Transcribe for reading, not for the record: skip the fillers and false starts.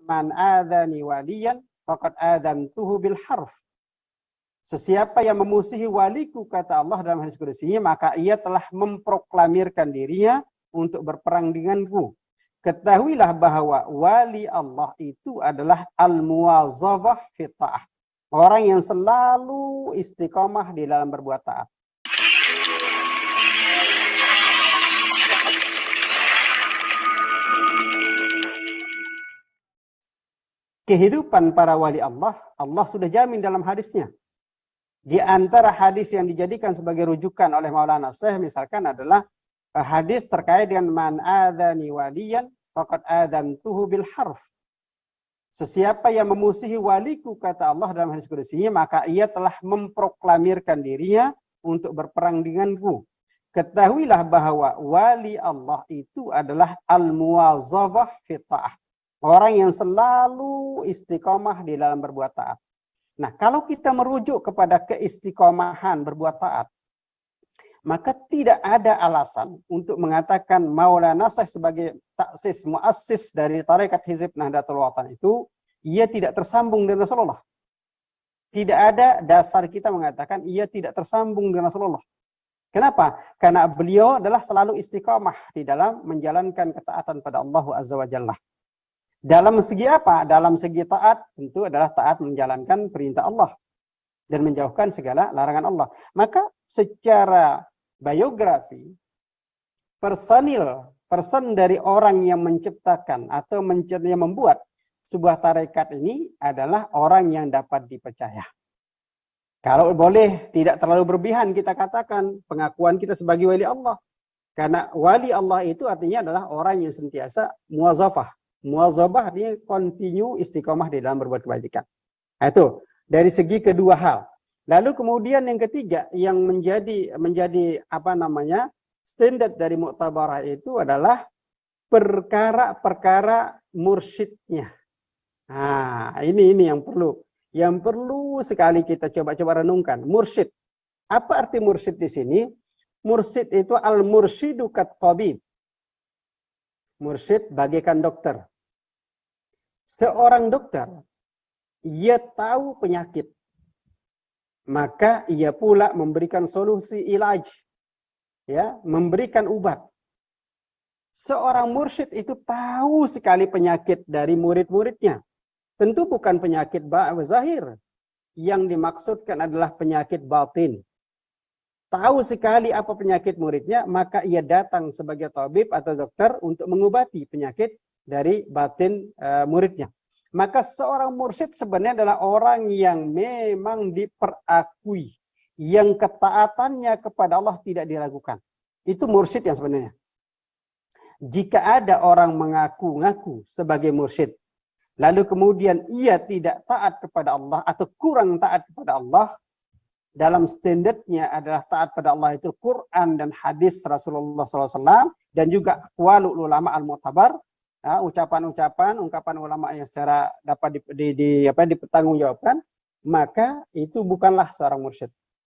man adzani waliyan faqad adzantuhu bil harf. Sesiapa yang memusuhi waliku, kata Allah dalam hadis qudsi, maka ia telah memproklamirkan dirinya untuk berperang denganku. Ketahuilah bahwa wali Allah itu adalah al-muwazzafah fi ta'ah. Orang yang selalu istiqomah di dalam berbuat taat. Kehidupan para wali Allah, Allah sudah jamin dalam hadisnya. Di antara hadis yang dijadikan sebagai rujukan oleh Maulana Syekh misalkan adalah hadis terkait dengan man adzani waliyan faqad adzantuhu bil harf. Sesiapa yang memusuhi waliku, kata Allah dalam hadis qudsi, maka ia telah memproklamirkan dirinya untuk berperang denganku. Ketahuilah bahwa wali Allah itu adalah al-muwazzafah fi ta'ah. Orang yang selalu istiqomah di dalam berbuat taat. Nah, kalau kita merujuk kepada keistiqomahan berbuat taat, maka tidak ada alasan untuk mengatakan Maulana Syekh sebagai taksis, muassis dari tarekat Hizib Nahdlatul Watan itu, ia tidak tersambung dengan Rasulullah. Tidak ada dasar kita mengatakan ia tidak tersambung dengan Rasulullah. Kenapa? Karena beliau adalah selalu istiqomah di dalam menjalankan ketaatan pada Allah Azza wa Jalla. Dalam segi apa? Dalam segi taat tentu adalah taat menjalankan perintah Allah dan menjauhkan segala larangan Allah. Maka secara biografi, person dari orang yang menciptakan atau yang membuat sebuah tarekat ini adalah orang yang dapat dipercaya. Kalau boleh tidak terlalu berlebihan kita katakan pengakuan kita sebagai wali Allah. Karena wali Allah itu artinya adalah orang yang sentiasa muwazzafah. Muwazzabah dia continue istiqomah di dalam berbuat kebajikan. Nah, itu dari segi kedua hal. Lalu kemudian yang ketiga yang menjadi standar dari Mu'tabarah itu adalah perkara-perkara mursyidnya. Nah, ini yang perlu sekali kita coba renungkan. Mursyid. Apa arti mursyid di sini? Mursyid itu al-mursyidu kat tabib. Mursyid bagaikan dokter. Seorang dokter, ia tahu penyakit. Maka ia pula memberikan solusi ilaj. Ya, memberikan obat. Seorang mursyid itu tahu sekali penyakit dari murid-muridnya. Tentu bukan penyakit zahir. Yang dimaksudkan adalah penyakit batin. Tahu sekali apa penyakit muridnya, maka ia datang sebagai tabib atau dokter untuk mengobati penyakit dari batin muridnya. Maka seorang mursyid sebenarnya adalah orang yang memang diperakui, yang ketaatannya kepada Allah tidak diragukan. Itu mursyid yang sebenarnya. Jika ada orang mengaku-ngaku sebagai mursyid, lalu kemudian ia tidak taat kepada Allah atau kurang taat kepada Allah, dalam standarnya adalah taat pada Allah itu Quran dan hadis Rasulullah SAW dan juga aqwalul ulama al-mu'tabar, ungkapan ulama yang secara dapat dipertanggungjawabkan, maka itu bukanlah seorang mursyid.